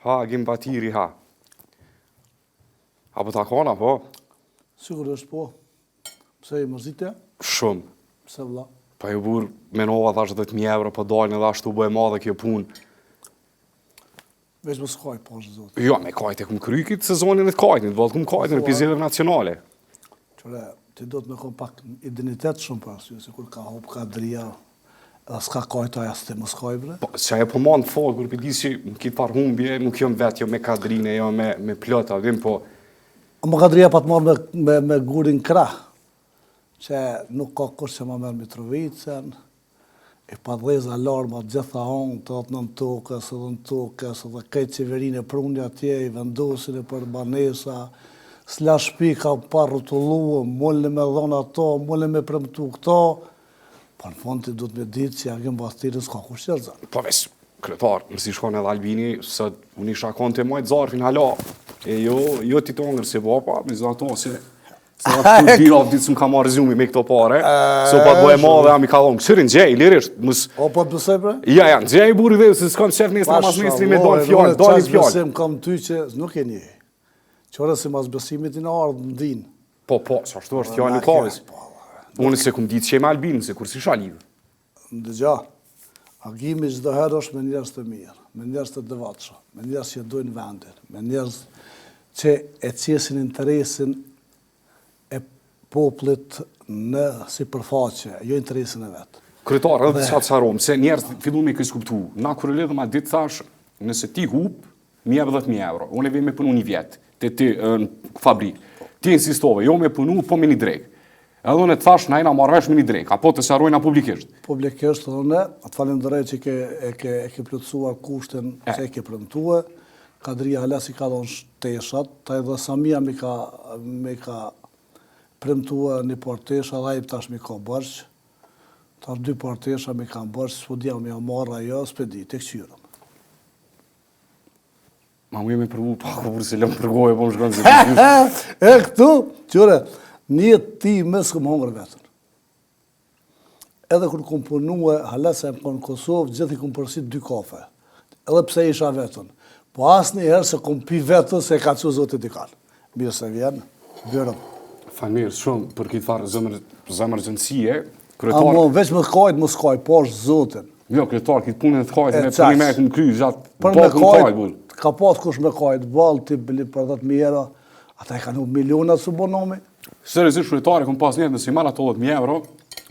Ha, Agim Bahtiri, ha. Apo ta kona, po? Sigurisht po. Pse i mërzite? Shumë. Pse vlla? Pa ju burë, menova thash 10.000 euro, po dalën edhe ashtu bëhe madhe kjo punë. Veç më skaj poshtë, zot. Jo, me kajt e kum kry këtë sezonin e të kajtin, vallë kum kajtin e pizjeve nacionale. Qore, ti do të me kom pak identitet shumë për arsye, se kur ka hop kadria, edhe s'ka kajta ja s'te më skaj bre. Po, që e po manë falë, kur pëdi që në kitë par humbje, nuk jom vetë, jo me kadrine, jo me plota, vim, po... Më kadria pa të marrë me gurin krah, që nuk ka kush që ma merë Mitrovicën, i pa dhez alarma gjitha hongë, të atë nën tokës, edhe në tokës, edhe kejtë qeverinë e prunjë atje, i vendosin e për banesa, s'la shpi ka pa rrotullu, molle me dhonë ato, molle me premtu këto, pa në fond ti du të me ditë që Agim Bahtirin s'ka kush qërëza. Po ves, kretar, nësi shkon edhe Albini, se unë isha konte mojtë zarfin hala, e jo ti tongër se bapa, me zdo ato, se të tira ditë së më ka marrë zhumi me këto pare, so pa të bëhe madhe, jam i ka dhonë, këshirin gjej, lirisht, mës... O, po të bësej, bre? Ja, gjej buri dhe, se s'kam qef nesër, mas nesëri me dojnë fjallë, dojnë fjallë. Besim kam ty që nuk e një, qore se mas besimit i në ardhë në din. Po, që ashtu është fjallë në kavës. Unë se kum ditë që e me Albinë, se kur si shalivë. Ndëgja, Agimi çdo herë është me njerëz të mirë, me njerëz të devotshëm, me njerëz që dojnë vendin, me njerëz që e qesin interesin e popullit në sipërfaqe, jo interesin e vet. Kryetar, edhe çfarë çarom, se njerëz filluan me kësaj kuptu. Na kur lidhëm atë ditë thash, nëse ti hup, më jep 10.000 euro. Unë vjen me punu një vjet te ti në fabrikë. Ti insistove, jo me punu, po me një drejt. Edhe unë të thash, na marrësh me një drejt, apo të sharojna publikisht. Publikisht, edhe ne, atë falenderoj që e ke plotësuar kushtin që e ke premtuar. Kadria Halasi ka dhënë shteshat, ta edhe Samia me ka premtuar një portesha, dhe ai tash me ka bërsh. Tash 2 portesha me kanë bërsh, s'po dia me marr ajo, s'pedi, tek qyrëm. Ma mu jemi përvu, pa kur se lëm përgojë, po më shkon se përgjysh. E këtu, qëre, një ti me s'këm hongër vetën. Edhe kur kom punue, Halasa e më konë Kosovë, gjithë i kom përësit 2 kafe. Edhe pse isha vetën. Po asë një herë se kom pi vetën se ka që zotë i dikal. Mirë se vjenë, bjërëm. Falmirë shumë për këtë farë zemërgjënësie. Amo, veç më kajtë, më skaj, po është zotën. Jo, kretar, këtë punën e të kajtë, me për një me këmë kry, gjatë për me kajtë, ka pas kush me kajtë, balë, ti bëli për 10.000 euro, ata e ka nuk milionat së bonomi. Seriozisht kryetari, kom pas njerë, nëse i marrë ato 10.000 euro,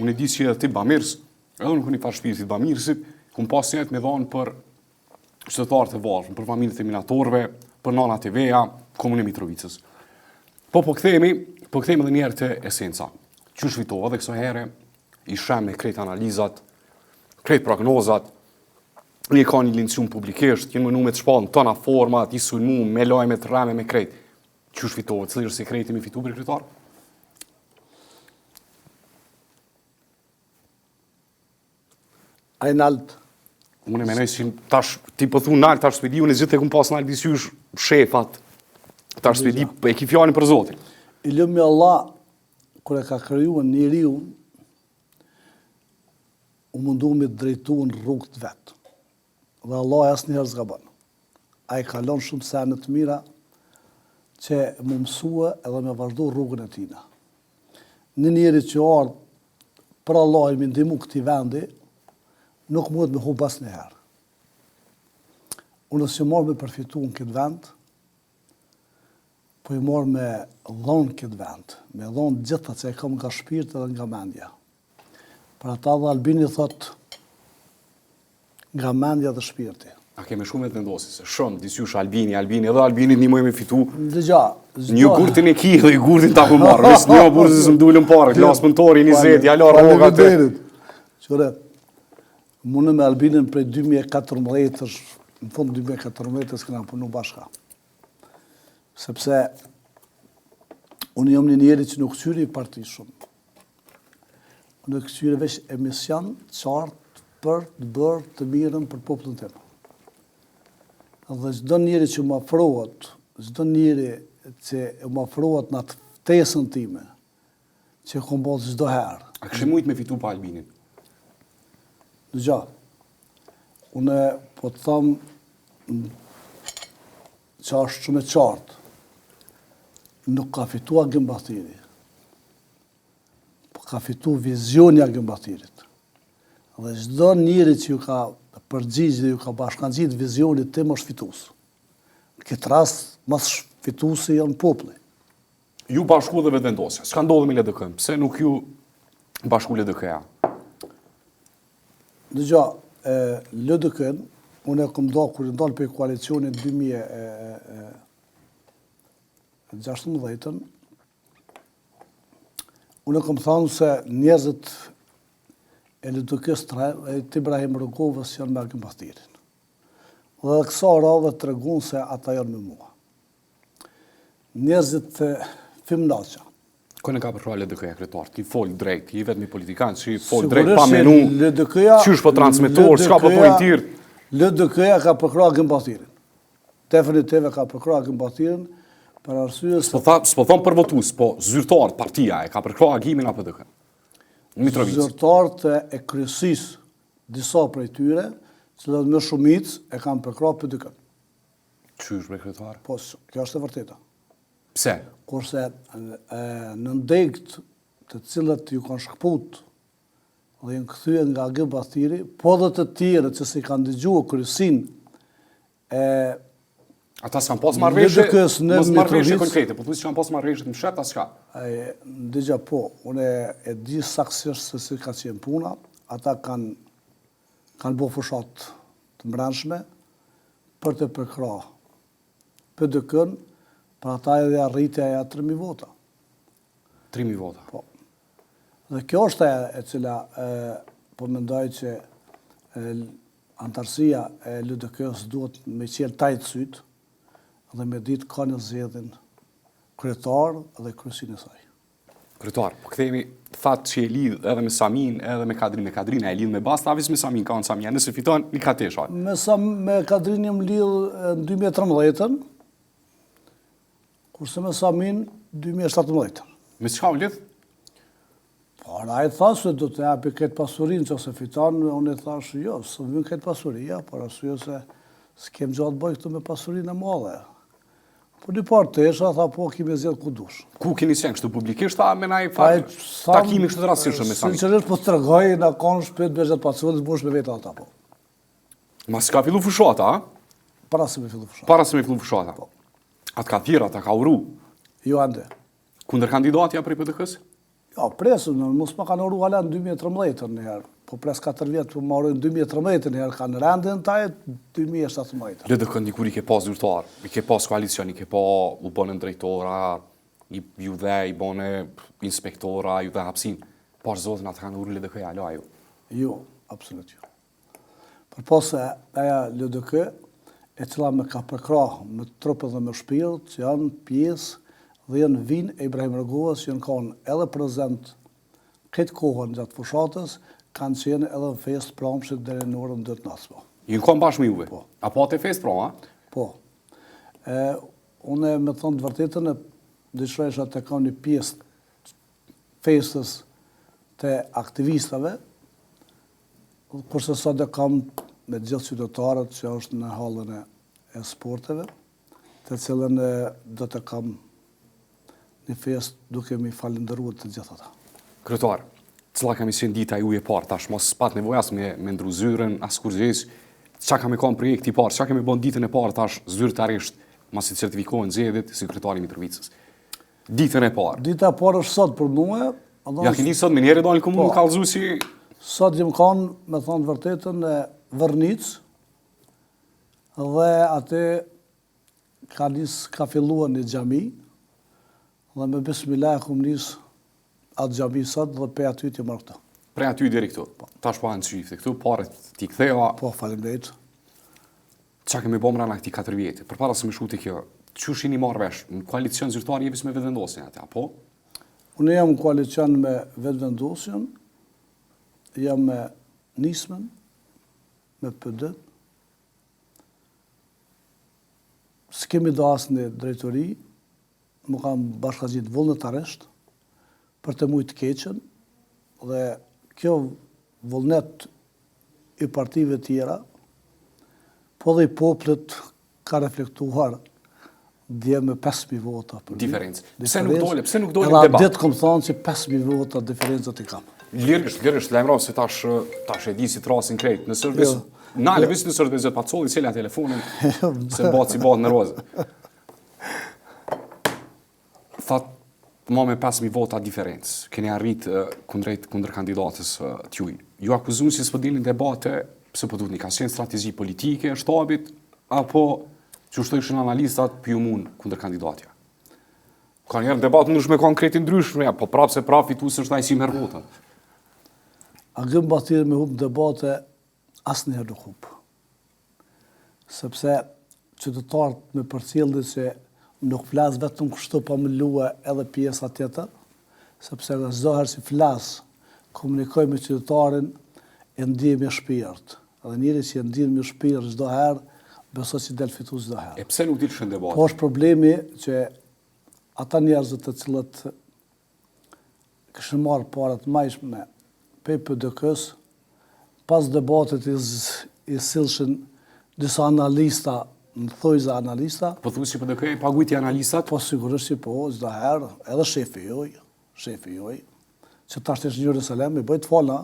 unë e di që edhe ti Bamirës, edhe unë këni farë shpirtit Bamirësit, kom pas njerë me dhanë për qytetarët e varshëm, për familjet e minatorëve, për nana TV-ja, komunë e Mitrovicës. Po kthehemi edhe njerë të esenca. Qysh fitova dhe këso here, i shem me krejt analizat, krejt prognozat, një ka një lincium publikisht, jenë mënu me të shpallë në tëna format, i sulmu, me lajme të rame, me krejt. Qysh fitova, cëllë është sekreti me fitu për kryetar? Ai nalt. Unë e menoj që tash, ti po thu nalt, tash s'pedi, unë e gjithë e kum pas nalt disysh shefat, tash s'pedi, e ki fjallin për Zotin. I lëmë Allah, kër e ka kryuar njeriu, u mundu me të drejtu në rrugë të vetë. Dhe Allah e asë njëherë zgaban. A i kalon shumë sene të mira që më mësua edhe me vazhdu rrugën e tina. Në njeri që ardhë për Allah i me ndimu këti vendi, nuk mund me hub asë njëherë. Unë si marrë me përfitu në këtë vend, po i marrë me dhonë këtë vend, me dhonë gjitha që e kam nga shpirt edhe nga mendja. Për ata dhe Albini thot nga mendja dhe shpirti. A keme shumë e të vendosi, se shumë, disyush Albini, edhe Albini një moj me fitu. Dëgja. Një gurtin e ki dhe i gurtin ta ku marrë. Nësë një burë se së mdullën parë, klasë mëntori, 20, ja larë roga të. Qëre, mune me Albinin prej 2014, në fund 2014 s'këna punu bashka. Sepse unë jam një njeri që nuk qyri i parti shumë. Unë kësyre veç emision qartë për të bërë të mirën për popullin tim. Dhe çdo njeri që më afrohet, çdo njeri që më afrohet në atë ftesën time, që kom bërë çdo herë. A kështë mujtë me fitu pa Albinin? Dëgja, unë po të thamë që është shumë e qartë, nuk ka fitu Agim Bahtiri, po ka fitu vizioni Agim Bahtirit. Dhe çdo njeri që ju ka përgjigj dhe ju ka bashkangjit vizionit tim është fitus. Në këtë rast, mas fitusi janë populli. Ju bashku dhe vetëvendosja. S'ka ndodhur me LDK-n? Pse nuk ju bashku LDK-ja? Dëgja, LDK-n, unë e kom do kur ndalë për koalicionin 2016, unë e kom thënë se njerëzit e LDK-s të Ibrahim Rrogovës janë me Agim Bahtirin. Dhe kësa radhe të regun se ata janë me mua. Njerëzit Fimnaqa. Kënë ka përkra LDK-ja kryetar? Ti fol drejt, ti vetë një politikan që fol drejt, pa menu, qysh po transmitor, s'ka po pojnë tirë. LDK-ja ka përkra Agim Bahtirin. Definitive ka përkra Agim Bahtirin, për arsye se... S'po thonë për votus, po zyrtarët, partia e ka përkra Agimin apo LDK? Mitrovicë. Zyrtarët e kryesis, disa prej tyre, cilët me shumic e kam përkra LDK-n. Qysh bre kryetar? Po, kjo është e vërteta. Pse? Kurse në ndegt të cilët ju kanë shkput dhe jenë këthyë nga Agim Bahtiri, po dhe të tjere që si kanë dëgjuar kryesin ata s'kan pas marrëveshje, mos marrëveshje Mitrovicë, konkrete, po thuaj s'kan pas marrëveshje të mshet, as s'ka. Dëgja po, unë e di saksisht se si ka qenë puna, ata kanë bo fushat të mbrëmshme për të përkra PDK-n, për ata edhe arritja e 3.000 vota. 3.000 vota. Po. Dhe kjo është e cila po mendoj që antarësia e LDK-s duhet me qenë tajtë sytë dhe me ditë ka në zgjedhjen kryetar dhe kryesin e saj. Kryetar, po kthehemi thatë që e lidh edhe me Samin, edhe me Kadrin. Me Kadrin e lidh me Bast, avis me Samin ka në Samia, nëse fiton, një katesha. Me Kadrin jam lidh në 2013, kurse me Samin 2017. Me çka u lidh? Po, ai tha se do të japi këtë pasurinë që ose fiton, unë e thash jo, së vjen këtë pasuria, por arsye se s'kem gjatë bëj këtu me pasurinë e madhe. Po një parë tesha, tha po, kime zjedhë ku dush. Ku keni qenë kështu publikisht, a me naj takimi kështu të rastishëm me Samin? Sinqerisht po të tregoj, na kanë shpet bezhet pasurit, bosh me vetë ata po. Ma s'ka fillu fushata, a? Para se me fillu fushat. Para se me fillu fushata. Po. Atë ka thira, ata ka uru. Jo ande. Kundër kandidatja prej PDK-s? Jo, presëm, mos ma kanë uru hala në 2013 njëherë. Po pres 4 vjetë, po marrën 2013 njëherë, kanë rendin taj 2017. LDK dikur i ke pas zyrtar, i ke pas koalicion, i ke pa u bënë drejtora, ju dhe i bënë inspektora, ju dhe hapsin. Par zotin atë kanë uru LDK-ja, alo aju. Jo, absolut jo. Për posë aja LDK, e cila me ka përkra me trupë dhe me shpirt, që janë pjesë dhe janë vinë e Ibrahim Rrogovës, që janë kanë edhe prezent këtë kohën gjatë fushatës, kanë qenë edhe në fest pramshit dhe në orën 2 natës. Ju në kanë bashkë me juve? Po. Apo atë fest pram, a? Po. Unë me thonë të vërtetën e dëshrejsha të kam një pjesë festës të aktivistave, kurse sot e kam me gjithë qytetarët që është në halën e sporteve, të cilën do të kam një fest duke mi falëndëruar të gjithë ata. Kryetar, cila kam qenë dita ju e parë, tash mos pat nevojë as me ndru zyrën, as kur gjës, çka kam kon projekti i parë, çka kemi bën ditën e parë tash zyrtarisht, masi certifikohen zgjedhjet si kryetari i Mitrovicës. Ditën e parë. Dita e parë është sot për mua. Ja keni sot me njerë dalë komunë Po. kallëzu si... Sot jem kanë, me thonë vërtetën, në Vërnic, dhe atë ka filluar një xhami, dhe me bismillah kom nis atë xhami sot dhe pe aty të marrë këto. Pre aty deri këtu. Tash po anë çifte këtu, parë ti ktheva. Po, faleminderit. Çka kemi bën rana këtij 4 vjetë. Përpara se më shkute kjo, çush jeni marrë vesh? Në koalicion zyrtar jevis me vetëvendosjen atë, apo? Unë jam në koalicion me vetëvendosjen, jam me nismen, me PD. S'kemi do asë në drejtori, më kam bashkëgjit vullnetarisht për të mujtë keqen, dhe kjo vullnet i partive tjera, po dhe i poplet ka reflektuar dje me 5.000 vota. Diferencë. Pse nuk dole në Edhe debat? ditë kom thonë që 5.000 vota diferencët i kam. Lirisht, lajmëro se tash e di si trasin krejt. Në sërbis, nale visi në sërbis pa colli cila telefonin, se bat në rozë. Thot, ma me 5.000 vota diferencë, keni arrit kundër kandidatës t'juj. Ju akuzun si s'po dilin debate, pse po duhet një ka qenë strategji politike, shtabit, apo që shtojshin analistat për ju mund kundër kandidatja. Ka njerë debat ndryshme konkreti ndryshme, po prapë se prapë fitu se është najsi merë votën. Agim Bahtirin me hub debate asë njëherë nuk hub. Sepse qytetarët me përcjellin se nuk flas vetëm kështu pa më lua edhe pjesa tjetër, sepse çdo herë që flas, komunikoj me qytetarin, e ndjej me shpirt. Edhe njëri që e ndjen me shpirt çdo herë, besoj që del fitues çdo herë. E pse nuk dilshin debate? Po është problemi që ata njerëzit të cilët kishin marrë parat majshme pe PDK-s, pas debatit i sillshin disa analista, në thojza analista. Po thuaj si PDK e paguajti analistat? Po sigurisht që po, çdo herë, edhe shefi juaj, që tash është në Jerusalem, i bëjt fala,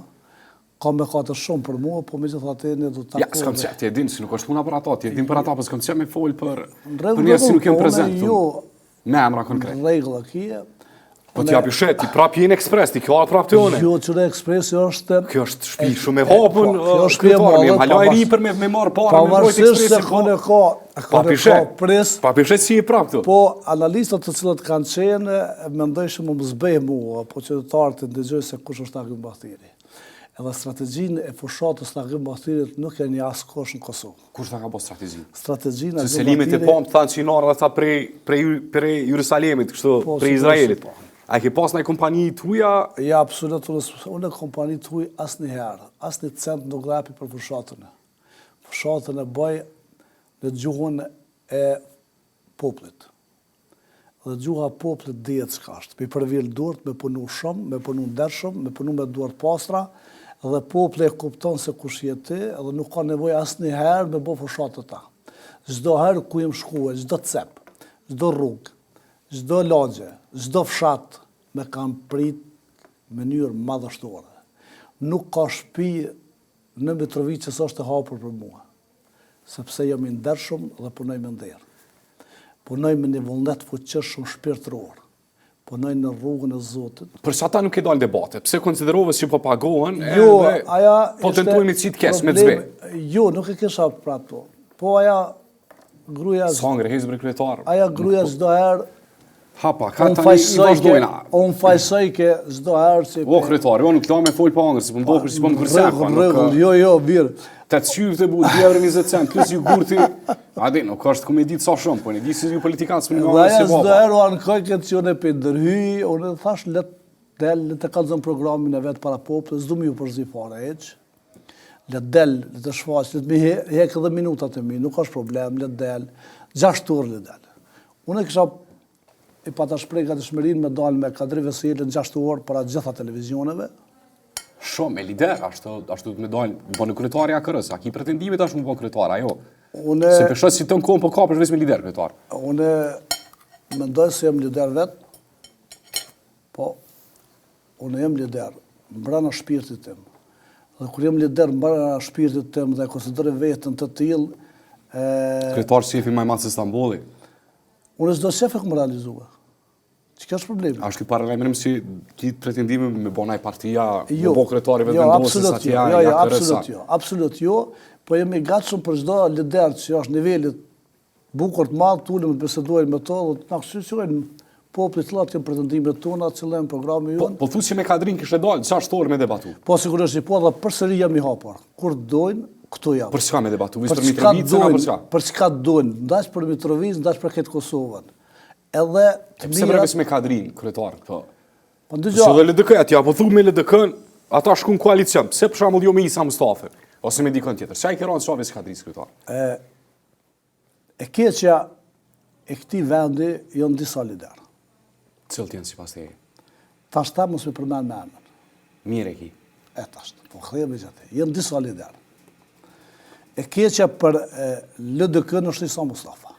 ka me katër shumë për mua, po megjithatë ne do të takojmë. Ja, s'kam qenë, ti e din se nuk është puna për ata, ti e din për ata, po s'kam qenë me fol për njerëz që nuk janë prezent. Me emra konkret. Në rregull kia. Po ti japi shet, ti prap jeni ekspres, ti kjo prap të one. Jo, çure ekspresi është. Kjo është shtëpi shumë e hapun. Kjo është shtëpi e madhe. Hala i ri për me marr parë, me mbrojt ekspresi. Pa pishet si i prap këtu. Po analistat të cilët kanë qenë, mendojshëm më zbej mua, po qytetarët të ndëgjoj se kush është Agim Bahtiri. Edhe strategjinë e fushatës të Agim Bahtirit nuk e një askush në Kosovë. Kush ta ka bërë strategjinë? Strategjinë Se selimet e pam thanë që i narë ata prej Jerusalemit, kështu, prej Izraelit. A ke pas në kompani tuja? Ja, absolut, unë e kompani tuj asë një herë, asë një cent nuk rapi për fushatën. Fushatën e bëj në gjuhën e poplit. Dhe gjuha poplit dihet çka është. Me përvil duart, me punu shumë, me punu ndershëm, me punu me duart pastra, dhe popli e kupton se kush je ti, dhe nuk ka nevojë asnjëherë me bë fushatë ta. Çdo herë ku jem shkuar, çdo cep, çdo rrugë, çdo lagje, çdo fshat me kanë prit në mënyrë madhështore. Nuk ka shtëpi në Mitrovica që s'është e hapur për mua, sepse jam i ndershëm dhe punoj me nder. Punoj me një vullnet fuqishëm shpirtëror. Punoj në rrugën e Zotit. Për sa ata nuk e dalë debate, pse konsiderove që po pagohen, jo, aja po tentojnë të citë kes me zbe? Jo, nuk e kisha për ato. Po aja gruaja... Sangre, hezbre kryetar. Aja gruaja çdo herë... Hapa, ka tani i vazhdojna. Unë fajsoj ke çdo herë që... O, kryetari, unë këta me fol pa angër, si po mdohër, si po më kërsen. Jo, birë. Të të qyvë të bu, 2 cent, plus ju gurti. Adi, nuk është ku me ditë sa shumë, po në di si ju politikanë së më nga dhe aja çdo herë u ankoj këtë që unë e pëndërhy, unë e thash let të kalzon programin e vetë para popës, s'du mi ju përzi fare eq. Let del, let të shfaq, let mi hek edhe minutat e mi, nuk është problem, let del, 6 orë let del. Unë e kisha i pata shprej ka të shmerin me dalë me kadri veselën 6 orë para gjitha televizioneve. Shumë, e lider, ashtu me dalë, më bënë kryetari a kërës, a ki pretendimit ashtu më bënë kryetari, ajo. Se përshët si të në kohën po ka përshës me lider kryetar. Une mendoj se jem lider vetë, po, une jem lider, mbrana shpirtit tim. Dhe kur jem lider mbrana shpirtit tim dhe konsideroj vetën të tillë... Kryetar shefi më i madh se Stambolli. Unë s'do shef e këmë realizua. Që është problemi? A është këtë paralajmërim si kitë pretendime me bonaj partia, me bo kryetari vetë vendosës atje, absolut jo, po jemi gatshëm për çdo lider që është nivelit bukur të madh, tulem të bisedojmë me to, dhe të na këshillojnë popullit të cilat kanë pretendimet tona, cillën programi jon. Po thu si me kadrin kishte dalë 6 orë me debatu. Po sigurisht po, dhe përsëri jam i hapur. Kur dojnë, këtu jam. Për çka me debatu? Për Mitrovicën apo për çka? Për çka dojnë, ndash për Mitrovicën, ndash për këtë Kosovën. Edhe të pse brevis me kadrin kryetar këto. Po dëgjoj. Se LDK atje apo thu me LDK-n, ata shkon koalicion. Pse për shembull jo me Isa Mustafa ose me dikon tjetër? Sa i kanë çave se kadris kryetar? E keqja e këtij vendi janë disa lider. Cilët janë sipas teje? Tash ta mos më përmend me emrin. Mirë e ki. Tash, po kthehemi gjatë. Janë disa lider. E keqja për LDK-n është Isa Mustafa.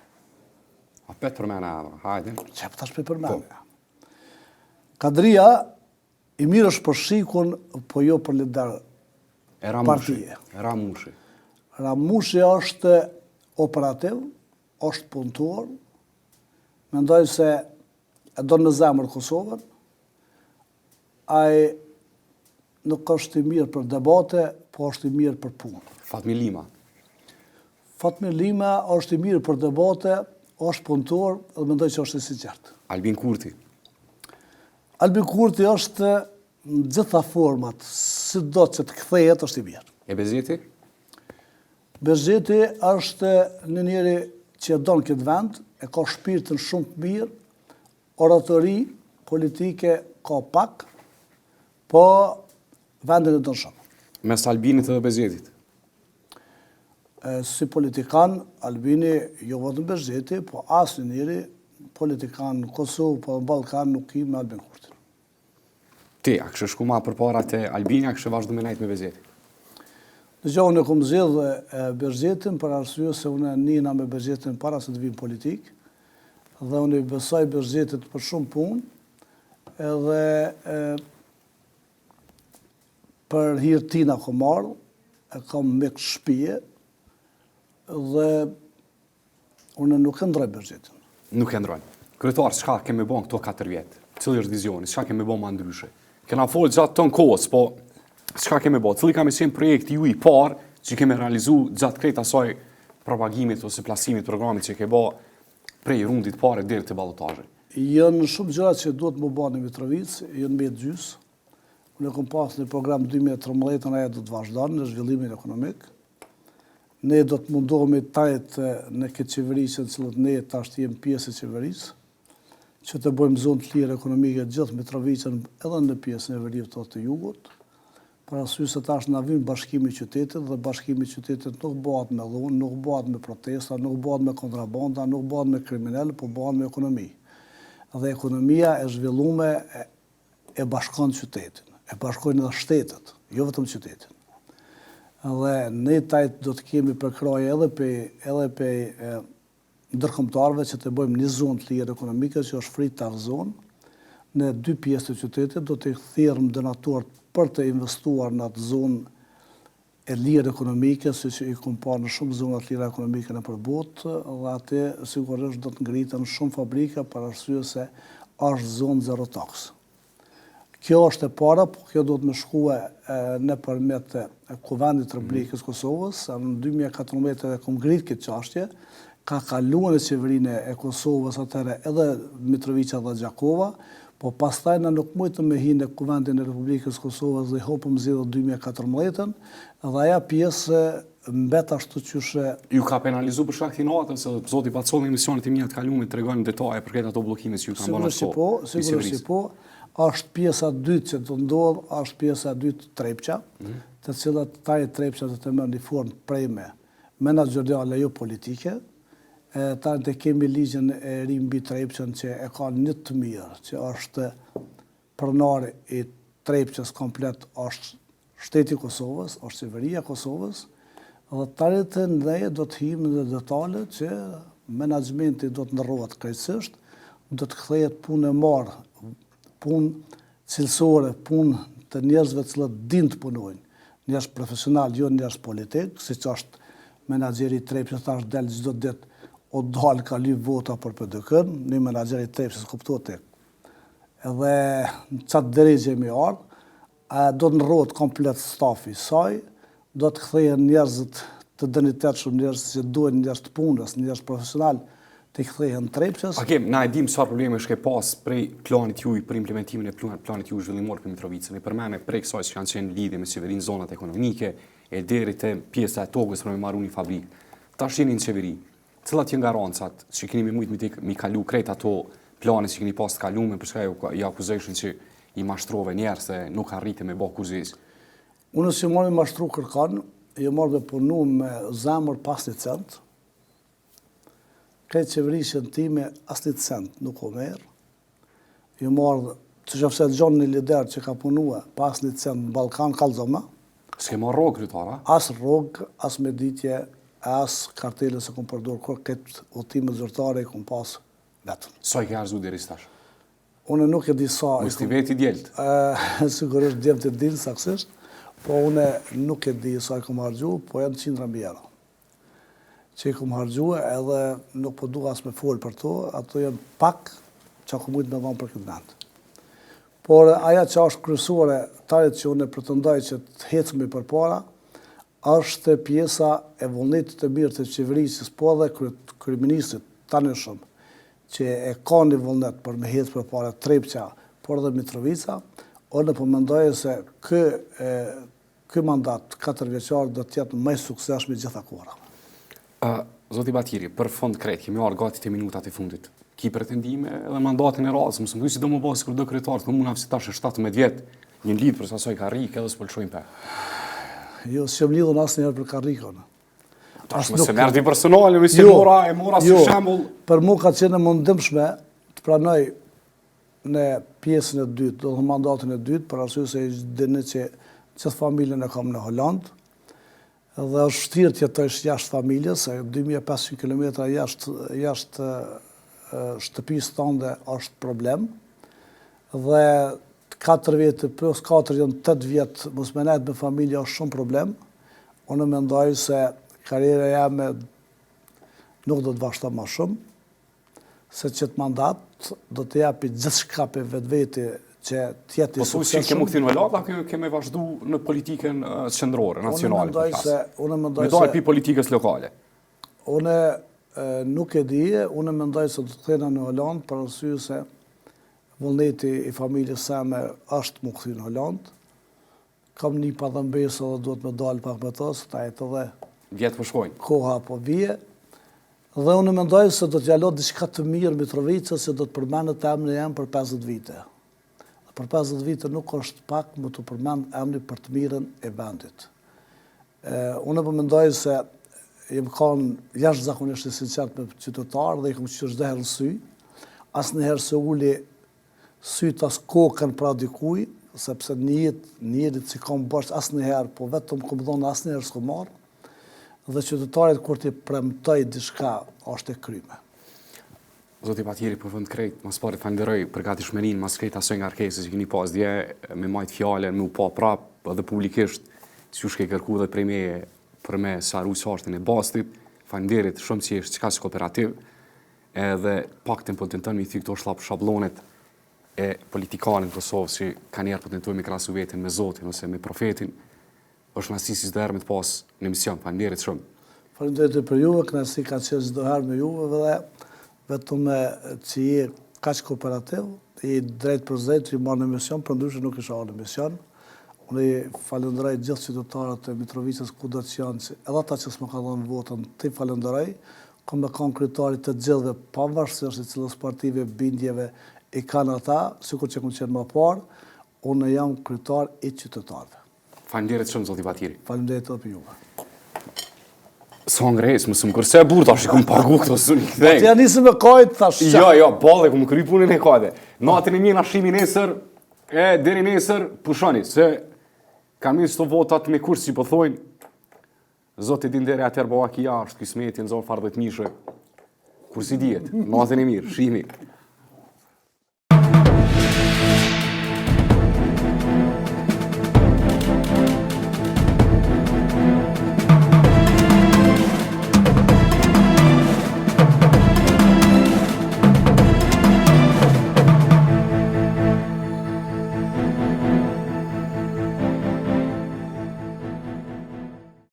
A petë për mene adra, hajde. Që tash për mene. Kadria i mirë është për shikun, po jo për lider partije. Ramushi. Ramushi është operativ, është punëtor, mendoj se e do në zemër Kosovën, ai nuk është i mirë për debate, po është i mirë për punë. Fatmi Lima. Fatmi Lima është i mirë për debate, është punëtor dhe mendoj që është i sinqert. Albin Kurti. Albin Kurti është në gjitha format, si do që të kthehet është i mirë. E Bezeti? Bezeti është në njëri që e donë këtë vend, e ka shpirtin shumë të mirë, oratori politike ka pak, po vendin e donë shumë. Mes Albinit dhe Bezetit? Si politikan, Albini jo vetëm Bezeti, po asë njëri politikan në Kosovë, po në Ballkan nuk i me Albin Kurtin. Ti, a kështë shku ma përpara të Albini, a kështë vazhdu me najtë me Bezeti? Në gjohë në kom zhjithë Bezetin, për arsye se unë nina me Bezetin para se të vim politik, dhe unë i besoj Bezetit për shumë punë, edhe për hirë tina kom marrë, e kam me këtë shpije, dhe unë nuk e ndroj Bezetin. Nuk e ndrojnë. Kryetar, çka kemi bon këto 4 vjetë? Cili është vizioni? Çka kemi bon ma ndryshe? Kena folë gjatë ton kohës, po çka kemi bon? Cili kam qenë projekti ju i parë që kemi realizu gjatë krejt asaj propagimit ose plasimit programit që ke bo prej rundit pare deri te ballotazhi? Jënë shumë gjëra që duhet më bënë në Mitrovicë, jënë me gjysë. Unë kom pas në program 2013, ajo do të vazhdon në zhvillimin ekonomik. Ne do të mundohemi tajtë në këtë qeverisë në cilët ne tash jemi pjesë e qeverisë, që të bëjmë zonë të lirë ekonomike gjithë Mitrovicën edhe në pjesën e veriut të jugut, për arsye se tash na vjen bashkimi i qytetit dhe bashkimi i qytetit nuk bëhet me dhunë, nuk bëhet me protesta, nuk bëhet me kontrabanda, nuk bëhet me kriminal, po bëhet me ekonomi. Dhe ekonomia e zhvilluar e bashkon qytetin, e bashkojnë edhe shtetet, jo vetëm qytetin. Dhe ne tajt do të kemi përkrojë edhe pe ndërkombëtarëve që të bëjmë një zonë të lirë ekonomike që është free tax zone. Në 2 pjesë të qytetit do të thirrëm donatorët për të investuar në atë zonë e lirë ekonomike, siç i kam parë në shumë zona të lira ekonomike nëpër botë, dhe atë sigurisht do të ngriten shumë fabrika për arsye se është zonë zero tax. Kjo është e para, po kjo do të më shkue nëpërmjet Kuvendit të Republikës Kosovës. Në 2014 e kom ngrit këtë çështje, ka kaluar në qeverinë e Kosovës atëherë edhe Mitrovica dhe Gjakova, po pastaj na nuk mujtëm me hinë në Kuvendin e Republikës Kosovës dhe hopëm zgjedhjet 2014, dhe aja pjesë mbet ashtu qyshe. Ju ka penalizu për shkak të natës, se zoti Pacolli në emisionet e mia të kaluara tregojnë detaje për këtë ato bllokime që ju kanë bërë ato. Sigurisht po. Është pjesa dytë që të ndodh, është pjesa dytë Trepça, të cilat taj Trepça do të merr në formë preme menaxheriale jo politike. Tani të kemi ligjin e ri mbi Trepçën që e ka një të mirë, që është pronari i Trepçës komplet, është shteti i Kosovës, është qeveria e Kosovës, dhe tani të ne do të him në detale që menaxhmenti do të ndërrohet krejtësisht, do të kthehet punë e marrë, punë cilësore, punë të njerëzve të cilët din të punojnë, njerëz profesional, jo njerëz politik, siç është menaxheri i Trepsës, tash del çdo ditë o dal ka lyp vota për PDK-n, një menaxher i Trepsës kuptohet tek. Edhe në çat drejtë më ardh, do të ndërrohet komplet stafi i saj, do të kthehen njerëzit të dënitetshëm, njerëz që duhen njerëz të punës, njerëz profesional, të kthehen Trepçës. Agim, na e dim çfarë probleme është ke pas prej planit juaj për implementimin e planit juaj zhvillimor për Mitrovicën. Ne përmendëm prej kësaj që kanë qenë lidhje me qeverinë zonat ekonomike e deri te pjesa e tokës për me marrë një fabrikë. Tash jeni në qeveri. Cilat janë garancat që keni mi kalu krejt ato plane që keni pas të kaluar, për shkak i accusation që i mashtrove njerëz se nuk arrite me bë kurrëzis? Unë si marrë me mashtru kërkan, jo marrë me punu me zemër pas një cent. Këtë qeverisën time as një cent nuk o merë. Jo marrë, që qëfëse gjonë një lider që ka punua pas një cent në Ballkan, kalzoma. S'ke marrë rogë, kryetara? As rogë, as meditje, as kartelës e kom përdor, kur këtë udhime zyrtare i kom pas vetëm. Sa i ke arzu deri stash? Unë nuk e di sa... Mos t'i veti djelt. Sigurisht djemë të dinë saksisht, po unë nuk e di sa i kom hargju, po janë 100.000 euro. Që i kom hargju edhe nuk po du as me folë për to, ato janë pak që ako mujtë me dhonë për këtë vend. Por aja që është kryesore, tarit që unë pretendoj që të hecmi për para, është pjesa e vullnetit të mirë të qeverisës, po dhe kryeministrit tani shumë, që e ka një vullnet për me hecë për para Trepqa, por dhe Mitrovica, unë po mendoj se ky mandat 4 vjeçar do të jetë më i suksesshëm i gjitha kohërave. Zoti Bahtirin, për fond krejt, kemi arë gati të minutat e fundit. Ki pretendime edhe mandatin e radhës, mësë mësë do më basi kur do kryetar, të muna si tash e 17 vjetë, një lidhë për sasoj karrikë edhe s'po lëshojnë pe. Jo, s'jom lidhën asë njërë për karrikën. Tash mëse merë ti personale, mëse e mora si shembull. Për mu ka qenë mundimshme të pranoj në pjesën e dytë, do të mandatin e dytë, për arsye se dini që gjithë familjen e kam në Hollandë, dhe është vështirë të jetojsh jashtë familjes, se 2500 km jashtë shtëpisë tënde është problem, dhe 4 vjetë, plus 4 janë 8 vjetë, mos me nejtë me familje është shumë problem. Unë mendoj se karriera jame nuk do të vazhdo më shumë, se që të mandat do të japi gjithçka për vetveti që të jetë i suksesshëm. Po thuaj që kemi Hollanda, kemi vazhdu në politikën qendrore, nacionale. Unë mendoj se... Me dalë pi politikës lokale. Unë nuk e di, unë mendoj se do të kthena në Hollandë, për arsye se vullneti i familjes same është më kthy në Hollandë. Kam një padhëmbesë dhe duhet me dalë pak me to, se ta jetë edhe vjetë po shkojnë. Koha po vije. Dhe unë mendoj se do të jalot diçka të mirë Mitrovicës, se do të përmendet emri jam për 50 vite. Dhe për 50 vite nuk është pak më të përmend emri për të mirën e vendit. Unë po mendoj se jem kanë jashtëzakonisht i sinqert me qytetarë dhe i kam qenë çdo herë në sy. Asnjëherë se uli syt as kokën pra dikuj, sepse një jetë që kam bërë asnjëherë, po vetëm kam dhënë asnjëherë s'ko marrë. Dhe qytetarit kur t'i premtoj diçka është e kryme. Zoti Bahtirin, për fund krejt, mas pari falenderoj për gatishmërinë, mas krejt asoj nga rkesës që keni pas dje, me majt fjallën, me u pa prap, edhe publikisht, si u shke kërku dhe prej meje për me saru sartin e bastit, falenderit shumë që është qka si kooperativ, edhe paktin po të tentën me i këto shablonet e politikanit Kosovë, që ka njerë po të tentojnë me krasu vetin me Zotin ose me profetin, është nësi si çdo herë me të pas në emision. Faleminderit shumë. Faleminderit për juve, kënaqësi ka qenë çdo herë me juve dhe vetëm që je kaq kooperativ, je drejt për drejt, i marrë në emision, përndryshe nuk isha në emision. Unë i falenderoj gjithë qytetarët e Mitrovicës kudo që janë, edhe ata që s'më ka dhënë votën, ti falenderoj. Kam me kanë kryetarit të gjithëve, pavarësisht se cilës partive, bindjeve i kanë ata, sikur që kam qenë më parë, unë jam kryetar i qytetarëve. Faleminderit shumë, zoti Bahtirin. Faleminderit edhe për juve. Sa ngres, më së më kërse burë, tash i kom pagu këto së një këthejnë. Të janë nisë me kajtë, tash qa. Jo, bale, kom kry punën e kajtë. Natën e mirë, ashimi nesër, deri nesër, pushoni, se kam njës të votat me kursi, po thojnë, zoti din deri atër bëva ki jashtë, kismetin, zonë fardët mishë, kursi djetë, natën e mirë, shimi.